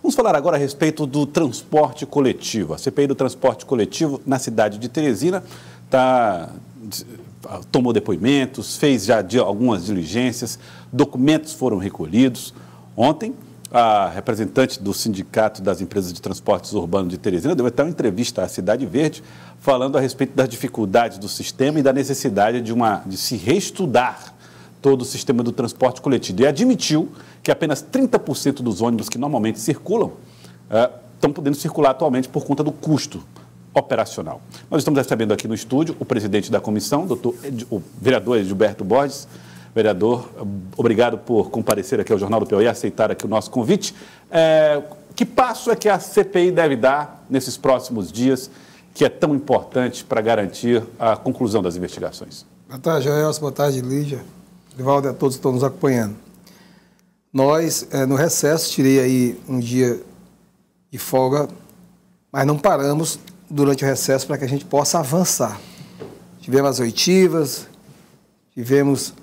Vamos falar agora a respeito do transporte coletivo. A CPI do transporte coletivo na cidade de Teresina tomou depoimentos, fez já algumas diligências, documentos foram recolhidos. Ontem, a representante do Sindicato das Empresas de Transportes Urbanos de Teresina deu até uma entrevista à Cidade Verde, falando a respeito das dificuldades do sistema e da necessidade de se reestudar todo o sistema do transporte coletivo. E admitiu que apenas 30% dos ônibus que normalmente circulam estão podendo circular atualmente por conta do custo operacional. Nós estamos recebendo aqui no estúdio o presidente da comissão, o vereador Edilberto Borges. Vereador, obrigado por comparecer aqui ao Jornal do Piauí e aceitar aqui o nosso convite. Que passo é que a CPI deve dar nesses próximos dias, que é tão importante para garantir a conclusão das investigações? Boa tarde, Joelson. Boa tarde, Lígia. Rivaldo, a todos que estão nos acompanhando. Nós, no recesso, tirei aí um dia de folga, mas não paramos durante o recesso para que a gente possa avançar. Tivemos as oitivas, tivemos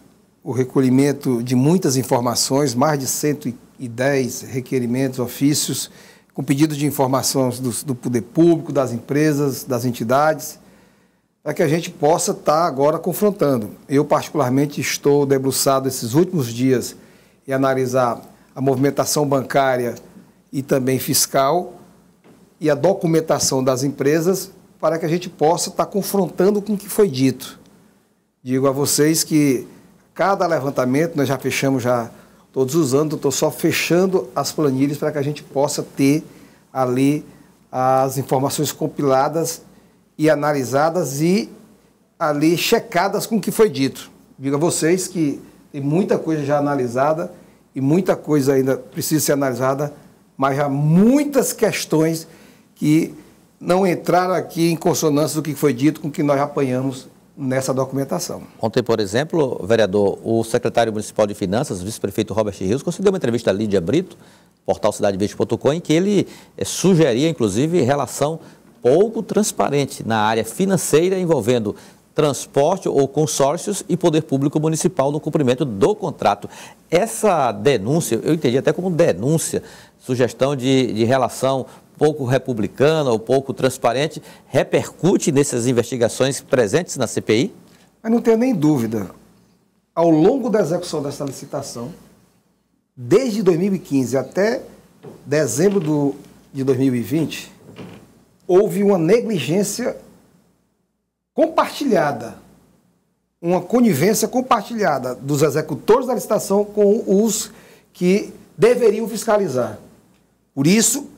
o recolhimento de muitas informações, mais de 110 requerimentos, ofícios, com pedido de informações do poder público, das empresas, das entidades, para que a gente possa estar agora confrontando. Eu, particularmente, estou debruçado esses últimos dias em analisar a movimentação bancária e também fiscal e a documentação das empresas para que a gente possa estar confrontando com o que foi dito. Digo a vocês que cada levantamento, nós já fechamos todos os anos, estou só fechando as planilhas para que a gente possa ter ali as informações compiladas e analisadas e ali checadas com o que foi dito. Digo a vocês que tem muita coisa já analisada e muita coisa ainda precisa ser analisada, mas há muitas questões que não entraram aqui em consonância do que foi dito com o que nós apanhamos nessa documentação. Ontem, por exemplo, vereador, o secretário municipal de Finanças, vice-prefeito Robert Rios, concedeu uma entrevista a Lídia Brito, portal cidadeverde.com, em que ele sugeria, inclusive, relação pouco transparente na área financeira envolvendo transporte ou consórcios e poder público municipal no cumprimento do contrato. Essa denúncia, eu entendi até como denúncia, sugestão de relação pouco republicana ou pouco transparente, repercute nessas investigações presentes na CPI? Mas não tenho nem dúvida. Ao longo da execução dessa licitação, desde 2015 até dezembro de 2020, houve uma negligência compartilhada, uma conivência compartilhada dos executores da licitação com os que deveriam fiscalizar. Por isso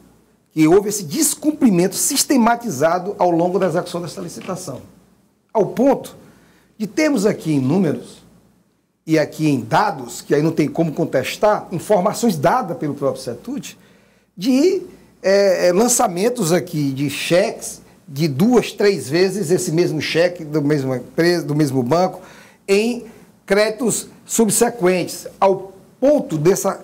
que houve esse descumprimento sistematizado ao longo da execução dessa licitação. Ao ponto de termos aqui em números e aqui em dados, que aí não tem como contestar, informações dadas pelo próprio CETUD, de lançamentos aqui de cheques de 2, 3 vezes esse mesmo cheque da mesma empresa, do mesmo banco, em créditos subsequentes, ao ponto dessa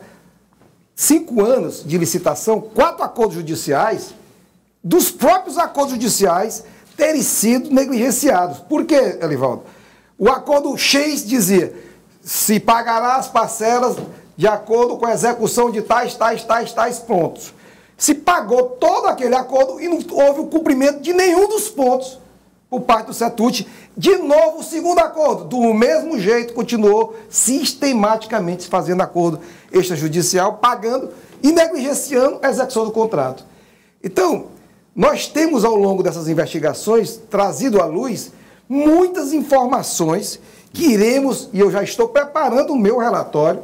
5 anos de licitação, 4 acordos judiciais, dos próprios acordos judiciais terem sido negligenciados. Por quê, Elivaldo? O acordo X dizia, se pagará as parcelas de acordo com a execução de tais pontos. Se pagou todo aquele acordo e não houve o cumprimento de nenhum dos pontos por parte do CETUD. De novo, o segundo acordo, do mesmo jeito, continuou sistematicamente fazendo acordo extrajudicial, pagando e negligenciando a execução do contrato. Então, nós temos ao longo dessas investigações trazido à luz muitas informações que iremos, e eu já estou preparando o meu relatório.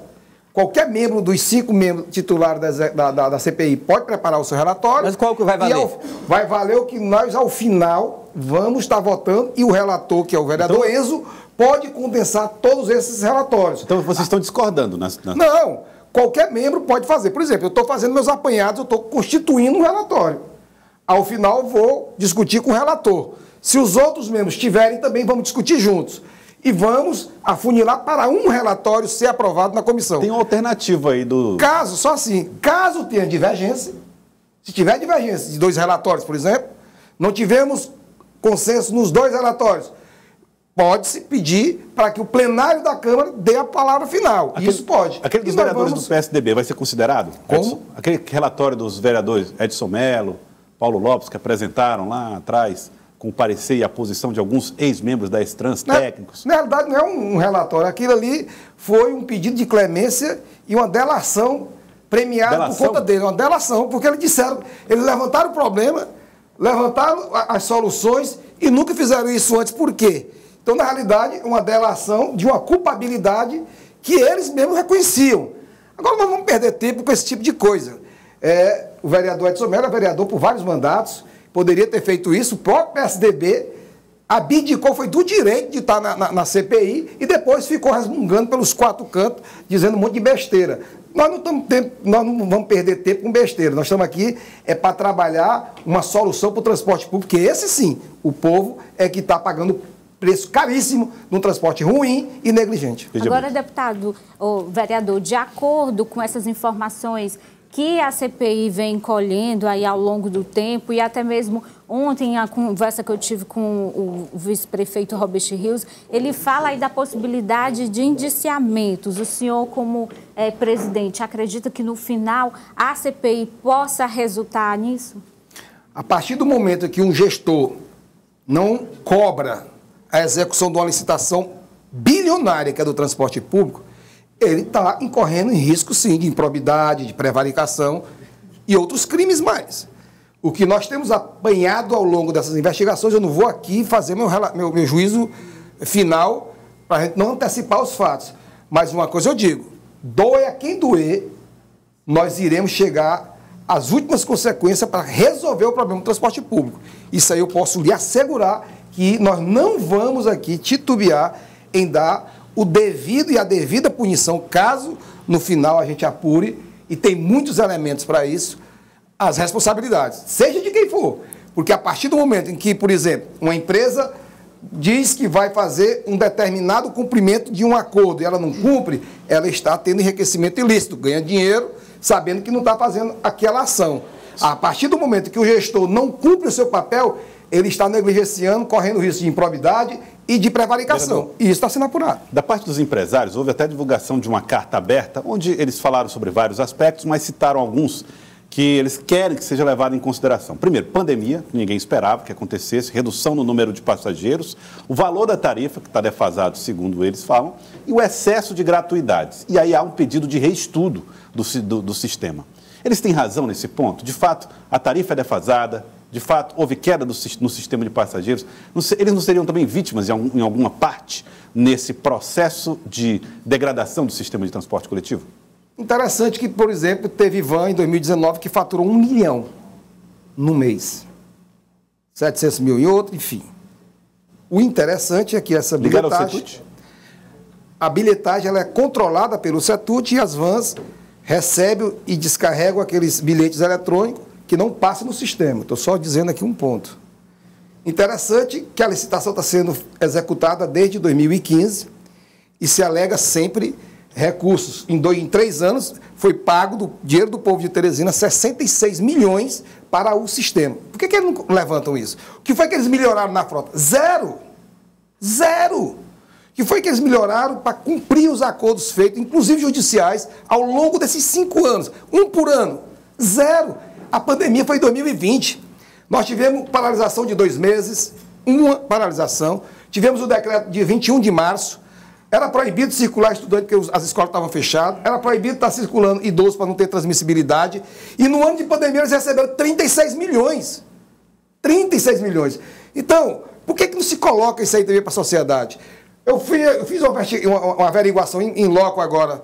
Qualquer membro dos 5 membros titulares da CPI pode preparar o seu relatório. Mas qual que vai valer? Vai valer o que nós, ao final, vamos estar votando, e o relator, que é o vereador Enzo, pode condensar todos esses relatórios. Então vocês estão discordando? Não, qualquer membro pode fazer. Por exemplo, eu estou fazendo meus apanhados, eu estou constituindo um relatório. Ao final, vou discutir com o relator. Se os outros membros tiverem, também vamos discutir juntos. E vamos afunilar para um relatório ser aprovado na comissão. Tem uma alternativa aí do... Caso tenha divergência, se tiver divergência de 2 relatórios, por exemplo, não tivemos consenso nos 2 relatórios, pode-se pedir para que o plenário da Câmara dê a palavra final. Isso pode. Aquele dos vereadores do PSDB vai ser considerado? Como? Aquele relatório dos vereadores Edson Mello, Paulo Lopes, que apresentaram lá atrás, com o parecer e a posição de alguns ex-membros da Extrans, técnicos. Na realidade, não é um relatório. Aquilo ali foi um pedido de clemência e uma delação premiada por conta dele. Uma delação, porque eles disseram, eles levantaram o problema, levantaram as soluções e nunca fizeram isso antes. Por quê? Então, na realidade, uma delação de uma culpabilidade que eles mesmos reconheciam. Agora, nós vamos perder tempo com esse tipo de coisa. O vereador Edson Mello é vereador por vários mandatos, poderia ter feito isso, o próprio PSDB abdicou, foi do direito de estar na CPI e depois ficou resmungando pelos quatro cantos, dizendo um monte de besteira. Nós não vamos perder tempo com besteira, nós estamos aqui para trabalhar uma solução para o transporte público, que esse sim, o povo é que está pagando preço caríssimo num transporte ruim e negligente. Agora, deputado, vereador, de acordo com essas informações que a CPI vem colhendo aí ao longo do tempo, e até mesmo ontem, a conversa que eu tive com o vice-prefeito Robert Rios, ele fala aí da possibilidade de indiciamentos. O senhor, como presidente, acredita que no final a CPI possa resultar nisso? A partir do momento que um gestor não cobra a execução de uma licitação bilionária que é do transporte público, ele está incorrendo em risco, sim, de improbidade, de prevaricação e outros crimes mais. O que nós temos apanhado ao longo dessas investigações, eu não vou aqui fazer meu juízo final para a gente não antecipar os fatos. Mas uma coisa eu digo, doa a quem doer, nós iremos chegar às últimas consequências para resolver o problema do transporte público. Isso aí eu posso lhe assegurar que nós não vamos aqui titubear em dar o devido e a devida punição, caso no final a gente apure, e tem muitos elementos para isso, as responsabilidades, seja de quem for. Porque a partir do momento em que, por exemplo, uma empresa diz que vai fazer um determinado cumprimento de um acordo e ela não cumpre, ela está tendo enriquecimento ilícito, ganha dinheiro sabendo que não está fazendo aquela ação. A partir do momento que o gestor não cumpre o seu papel, ele está negligenciando, correndo risco de improbidade e de prevaricação. E isso está sendo apurado. Da parte dos empresários, houve até divulgação de uma carta aberta, onde eles falaram sobre vários aspectos, mas citaram alguns que eles querem que seja levado em consideração. Primeiro, pandemia, ninguém esperava que acontecesse, redução no número de passageiros, o valor da tarifa, que está defasado, segundo eles falam, e o excesso de gratuidades. E aí há um pedido de reestudo do sistema. Eles têm razão nesse ponto? De fato, a tarifa é defasada, de fato, houve queda no sistema de passageiros. Eles não seriam também vítimas, em alguma parte, nesse processo de degradação do sistema de transporte coletivo? Interessante que, por exemplo, teve van em 2019 que faturou 1 milhão no mês. 700 mil em outro, enfim. O interessante é que essa bilhetagem... A bilhetagem ela é controlada pelo CETUT e as vans recebem e descarregam aqueles bilhetes eletrônicos que não passam no sistema. Estou só dizendo aqui um ponto. Interessante que a licitação está sendo executada desde 2015 e se alega sempre recursos. Em 3 anos foi pago do dinheiro do povo de Teresina 66 milhões para o sistema. Por que eles não levantam isso? O que foi que eles melhoraram na frota? Zero! O que foi que eles melhoraram para cumprir os acordos feitos, inclusive judiciais, ao longo desses 5 anos? 1 por ano. Zero! A pandemia foi em 2020. Nós tivemos paralisação de 2 meses, uma paralisação. Tivemos o decreto de 21 de março. Era proibido circular estudante porque as escolas estavam fechadas. Era proibido estar circulando idosos para não ter transmissibilidade. E no ano de pandemia eles receberam 36 milhões. 36 milhões. Então, por que não se coloca isso aí também para a sociedade? Eu fiz uma averiguação em loco agora,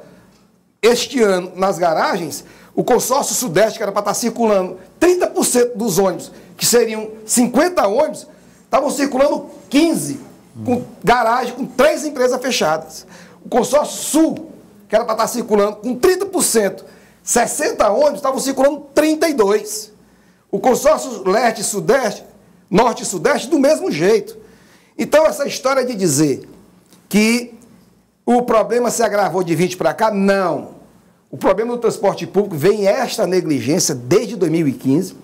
este ano, nas garagens. O consórcio Sudeste, que era para estar circulando 30% dos ônibus, que seriam 50 ônibus, estavam circulando 15, com garagem, com 3 empresas fechadas. O consórcio Sul, que era para estar circulando com 30%, 60 ônibus, estavam circulando 32. O consórcio Leste e Sudeste, Norte e Sudeste, do mesmo jeito. Então, essa história de dizer que o problema se agravou de 20 para cá, não. O problema do transporte público vem esta negligência desde 2015,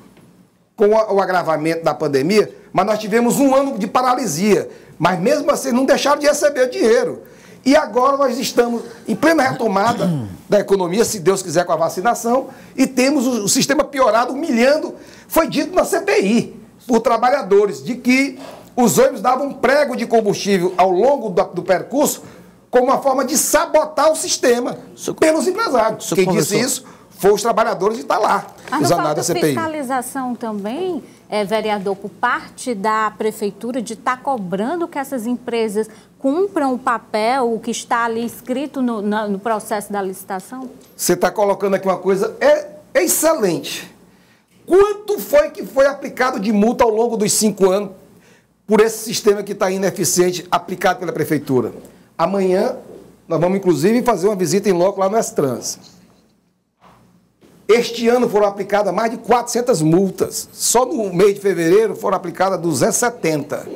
com o agravamento da pandemia, mas nós tivemos um ano de paralisia. Mas mesmo assim não deixaram de receber dinheiro. E agora nós estamos em plena retomada da economia, se Deus quiser, com a vacinação, e temos o sistema piorado, humilhando. Foi dito na CPI por trabalhadores de que os ônibus davam prego de combustível ao longo do percurso como uma forma de sabotar o sistema pelos empresários. Quem disse isso foram os trabalhadores e está lá, os anais da CPI. Fiscalização também, vereador, por parte da prefeitura de estar cobrando que essas empresas cumpram o papel, o que está ali escrito no processo da licitação? Você está colocando aqui uma coisa excelente. Quanto foi que foi aplicado de multa ao longo dos 5 anos por esse sistema que está ineficiente aplicado pela prefeitura? Amanhã nós vamos, inclusive, fazer uma visita em loco lá no S-Trans. Este ano foram aplicadas mais de 400 multas. Só no mês de fevereiro foram aplicadas 270.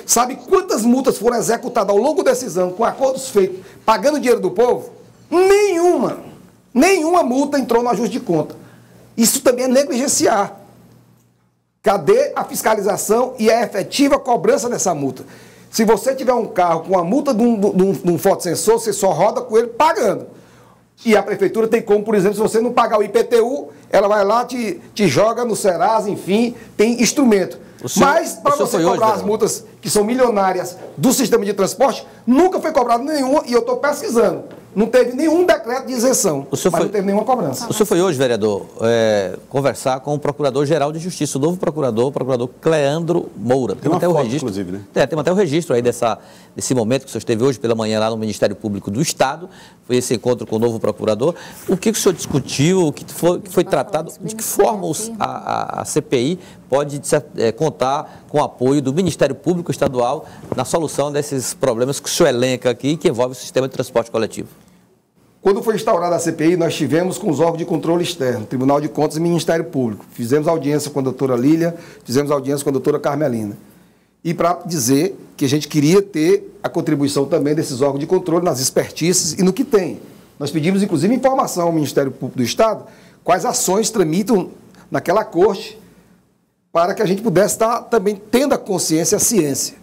Sabe quantas multas foram executadas ao longo desses anos com acordos feitos, pagando dinheiro do povo? Nenhuma. Nenhuma multa entrou no ajuste de conta. Isso também é negligenciar. Cadê a fiscalização e a efetiva cobrança dessa multa? Se você tiver um carro com a multa de um fotossensor, você só roda com ele pagando. E a prefeitura tem como, por exemplo, se você não pagar o IPTU, ela vai lá, te joga no Serasa, enfim, tem instrumento. Mas, para você cobrar as multas que são milionárias do sistema de transporte, nunca foi cobrado nenhuma, e eu estou pesquisando. Não teve nenhum decreto de isenção, mas não teve nenhuma cobrança. O senhor foi hoje, vereador, conversar com o Procurador-Geral de Justiça, o novo procurador, o procurador Cleandro Moura. Tem até o registro, inclusive, né? Tem até o registro aí desse momento que o senhor esteve hoje pela manhã lá no Ministério Público do Estado. Foi esse encontro com o novo procurador. O que o senhor discutiu, o que foi tratado, de que forma a CPI pode contar com o apoio do Ministério Público Estadual na solução desses problemas que o senhor elenca aqui, que envolve o sistema de transporte coletivo? Quando foi instaurada a CPI, nós tivemos com os órgãos de controle externo, Tribunal de Contas e Ministério Público. Fizemos audiência com a doutora Lília, fizemos audiência com a doutora Carmelina. E para dizer que a gente queria ter a contribuição também desses órgãos de controle nas expertices e no que tem. Nós pedimos, inclusive, informação ao Ministério Público do Estado, quais ações tramitam naquela corte, para que a gente pudesse estar também tendo a consciência, a ciência.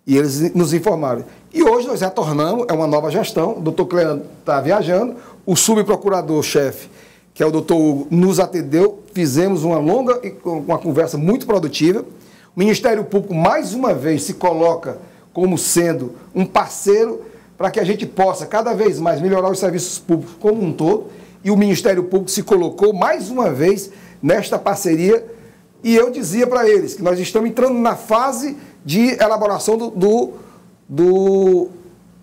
E eles nos informaram. E hoje nós retornamos, é uma nova gestão, o doutor Cleandro está viajando, o subprocurador-chefe, que é o doutor Hugo, nos atendeu, fizemos uma longa e uma conversa muito produtiva. O Ministério Público, mais uma vez, se coloca como sendo um parceiro para que a gente possa cada vez mais melhorar os serviços públicos como um todo, e o Ministério Público se colocou mais uma vez nesta parceria, e eu dizia para eles que nós estamos entrando na fase de elaboração do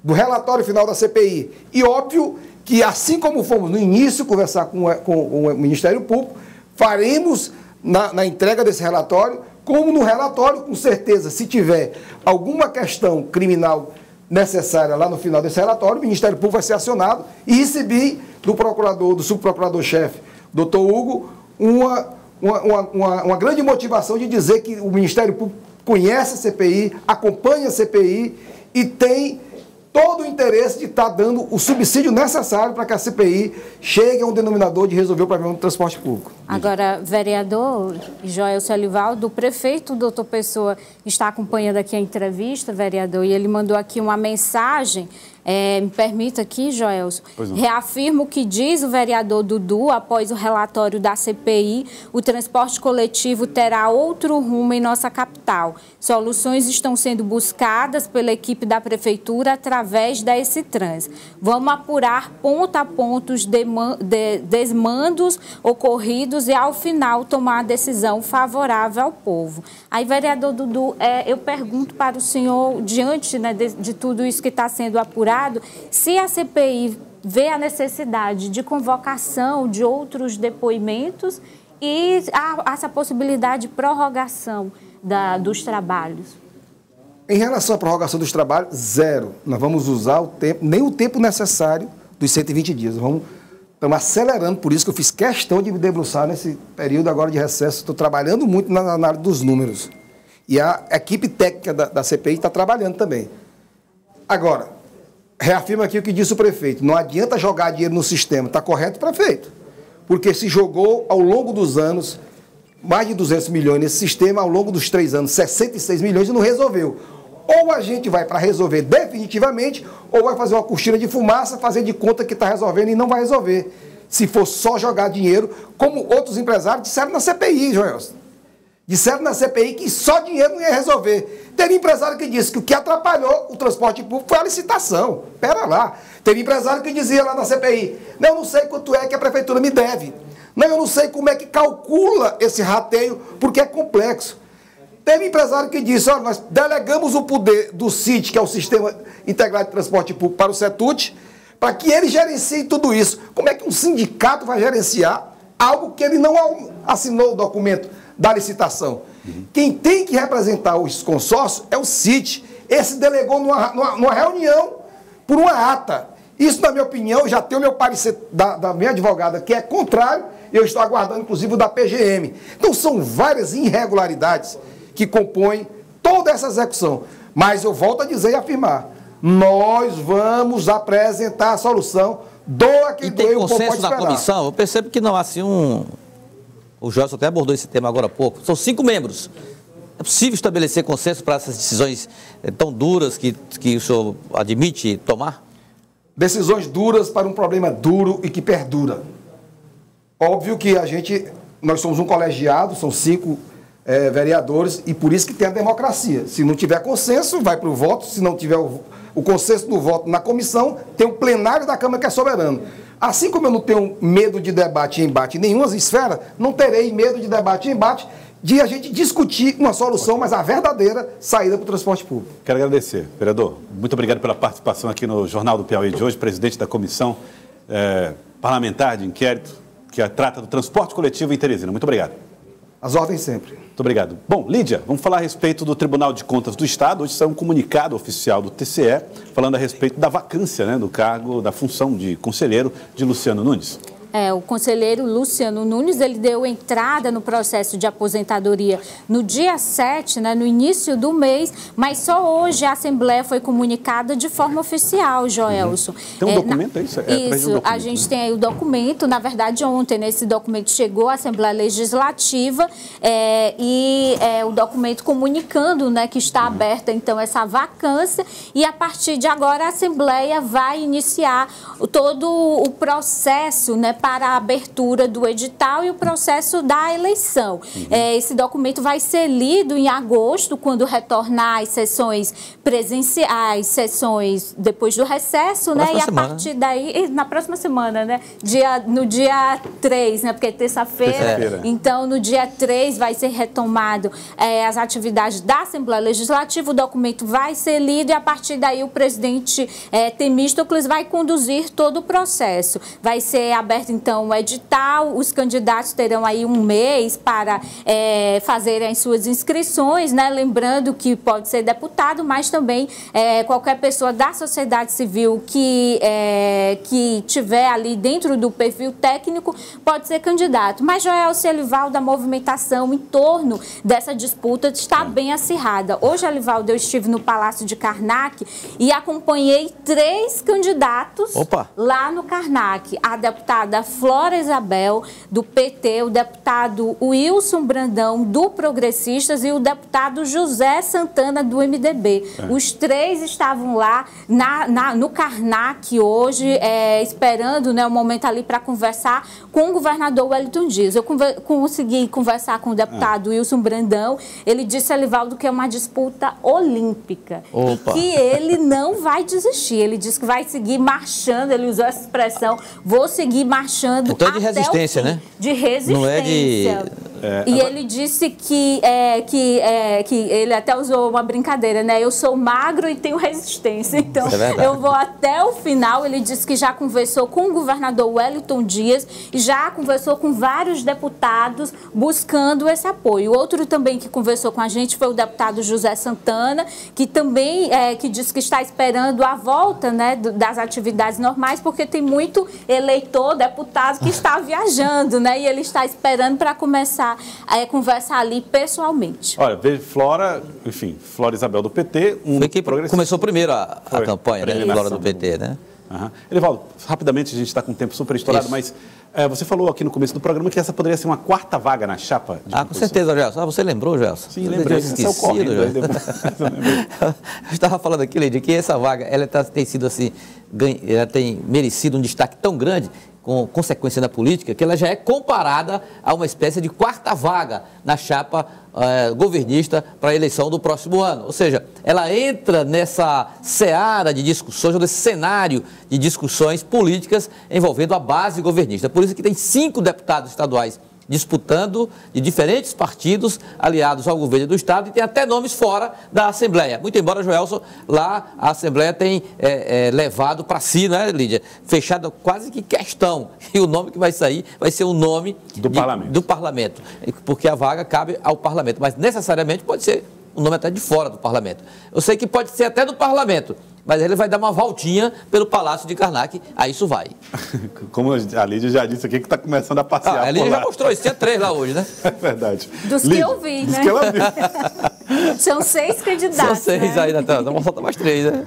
relatório final da CPI. E óbvio que, assim como fomos no início conversar com o Ministério Público, faremos na entrega desse relatório, como no relatório, com certeza, se tiver alguma questão criminal necessária lá no final desse relatório, o Ministério Público vai ser acionado, e recebi do subprocurador-chefe, doutor Hugo, uma grande motivação de dizer que o Ministério Público conhece a CPI, acompanha a CPI e tem todo o interesse de estar dando o subsídio necessário para que a CPI chegue a um denominador de resolver o problema do transporte público. Agora, vereador Joel Celivaldo, o prefeito doutor Pessoa está acompanhando aqui a entrevista, vereador, e ele mandou aqui uma mensagem. Me permita aqui, Joelson, reafirmo o que diz o vereador Dudu, após o relatório da CPI, o transporte coletivo terá outro rumo em nossa capital. Soluções estão sendo buscadas pela equipe da prefeitura através da S-Trans. Vamos apurar ponto a ponto os desmandos ocorridos e, ao final, tomar a decisão favorável ao povo. Aí, vereador Dudu, eu pergunto para o senhor, diante, né, de tudo isso que está sendo apurado, se a CPI vê a necessidade de convocação de outros depoimentos e essa possibilidade de prorrogação dos trabalhos. Em relação à prorrogação dos trabalhos, zero. Nós vamos usar o tempo, nem o tempo necessário dos 120 dias. Estamos acelerando, por isso que eu fiz questão de me debruçar nesse período agora de recesso. Estou trabalhando muito na análise dos números. E a equipe técnica da CPI está trabalhando também. Agora, reafirmo aqui o que disse o prefeito. Não adianta jogar dinheiro no sistema. Está correto, prefeito? Porque se jogou, ao longo dos anos, mais de 200 milhões nesse sistema, ao longo dos 3 anos, 66 milhões e não resolveu. Ou a gente vai para resolver definitivamente, ou vai fazer uma cortina de fumaça, fazer de conta que está resolvendo e não vai resolver. Se for só jogar dinheiro, como outros empresários disseram na CPI, Joelson. Disseram na CPI que só dinheiro não ia resolver. Teve empresário que disse que o que atrapalhou o transporte público foi a licitação. Pera lá. Teve empresário que dizia lá na CPI, não, eu não sei quanto é que a prefeitura me deve. Não, eu não sei como é que calcula esse rateio, porque é complexo. Teve empresário que disse, olha, nós delegamos o poder do CIT, que é o Sistema Integrado de Transporte Público, para o CETUT, para que ele gerencie tudo isso. Como é que um sindicato vai gerenciar algo que ele não assinou o documento da licitação? Quem tem que representar os consórcios é o CIT. Esse delegou numa reunião por uma ata. Isso, na minha opinião, já tem o meu parecer da minha advogada, que é contrário, e eu estou aguardando, inclusive, o da PGM. Então, são várias irregularidades que compõem toda essa execução. Mas eu volto a dizer e afirmar, nós vamos apresentar a solução, doa quem doer, o povo pode esperar. Da comissão, eu percebo que não há assim O Joelson até abordou esse tema agora há pouco. São 5 membros. É possível estabelecer consenso para essas decisões tão duras que o senhor admite tomar? Decisões duras para um problema duro e que perdura. Óbvio que nós somos um colegiado, são 5 vereadores, e por isso que tem a democracia. Se não tiver consenso, vai para o voto. Se não tiver o consenso no voto na comissão, tem o plenário da Câmara que é soberano. Assim como eu não tenho medo de debate e embate em nenhuma esfera, não terei medo de debate e embate de a gente discutir uma solução, mas a verdadeira saída para o transporte público. Quero agradecer, vereador. Muito obrigado pela participação aqui no Jornal do Piauí de hoje, presidente da Comissão Parlamentar de Inquérito, que trata do transporte coletivo em Teresina. Muito obrigado. As ordens sempre. Muito obrigado. Bom, Lídia, vamos falar a respeito do Tribunal de Contas do Estado. Hoje saiu um comunicado oficial do TCE falando a respeito da vacância, do cargo, da função de conselheiro de Luciano Nunes. O conselheiro Luciano Nunes, ele deu entrada no processo de aposentadoria no dia 7, no início do mês, mas só hoje a Assembleia foi comunicada de forma oficial, Joelson. Tem um documento, é isso? Isso, a gente tem aí o documento, na verdade ontem esse documento chegou à Assembleia Legislativa o documento comunicando que está aberta então essa vacância e a partir de agora a Assembleia vai iniciar todo o processo, para a abertura do edital e o processo da eleição. Esse documento vai ser lido em agosto, quando retornar as sessões presenciais, sessões depois do recesso, e a partir daí, na próxima semana, no dia 3, porque é terça-feira, então no dia 3 vai ser retomado as atividades da Assembleia Legislativa, o documento vai ser lido e a partir daí o presidente Temístocles vai conduzir todo o processo. Vai ser aberto então o edital, os candidatos terão aí um mês para fazerem as suas inscrições, lembrando que pode ser deputado, mas também qualquer pessoa da sociedade civil que tiver ali dentro do perfil técnico pode ser candidato. Mas Joelson e Elivaldo, a movimentação em torno dessa disputa está bem acirrada. Hoje, Elivaldo, eu estive no Palácio de Karnak e acompanhei 3 candidatos lá no Karnak. A deputada Flora Isabel, do PT, o deputado Wilson Brandão, do Progressistas, e o deputado José Santana, do MDB. Os 3 estavam lá no Karnak hoje, esperando o momento ali para conversar com o governador Wellington Dias. Eu consegui conversar com o deputado Wilson Brandão. Ele disse, Elivaldo, que é uma disputa olímpica e que ele não vai desistir. Ele disse que vai seguir marchando, ele usou essa expressão, vou seguir marchando então, de resistência, né? De resistência. Não é de... E ele disse que ele até usou uma brincadeira, eu sou magro e tenho resistência, então eu vou até o final. Ele disse que já conversou com o governador Wellington Dias e já conversou com vários deputados buscando esse apoio. Outro também que conversou com a gente foi o deputado José Santana, que também que disse que está esperando a volta das atividades normais, porque tem muito eleitor, deputado que está viajando, e ele está esperando para começar a conversar ali pessoalmente. Olha, vejo Flora Isabel do PT, foi que começou primeiro a campanha, Flora do PT, Elivaldo, rapidamente, a gente está com o tempo super estourado, mas você falou aqui no começo do programa que essa poderia ser uma quarta vaga na chapa de com certeza, Gelson. Você lembrou, Gelson? Sim, lembrei. Esquecido, eu estava falando aqui, Lídia, que essa vaga tem sido assim, ela tem merecido um destaque tão grande, com consequência na política, que ela já é comparada a uma espécie de quarta vaga na chapa governista para a eleição do próximo ano. Ou seja, ela entra nessa seara de discussões, ou nesse cenário de discussões políticas envolvendo a base governista. Por isso que tem 5 deputados estaduais disputando, de diferentes partidos aliados ao governo do Estado, e tem até nomes fora da Assembleia. Muito embora, Joelson, lá a Assembleia tem levado para si, né, Lídia? Fechado quase que questão. E o nome que vai sair vai ser o nome do Parlamento. Porque a vaga cabe ao Parlamento. Mas necessariamente pode ser um nome até de fora do Parlamento. Eu sei que pode ser até do Parlamento, mas ele vai dar uma voltinha pelo Palácio de Karnak, aí isso vai. Como a Lídia já disse aqui, que está começando a passear a Lídia já mostrou isso, tinha 3 lá hoje, né? É verdade. Dos Lídia, que eu vi, né? Dos que ela viu. São 6 candidatos. São 6 aí, Natália, vamos soltar mais 3, né?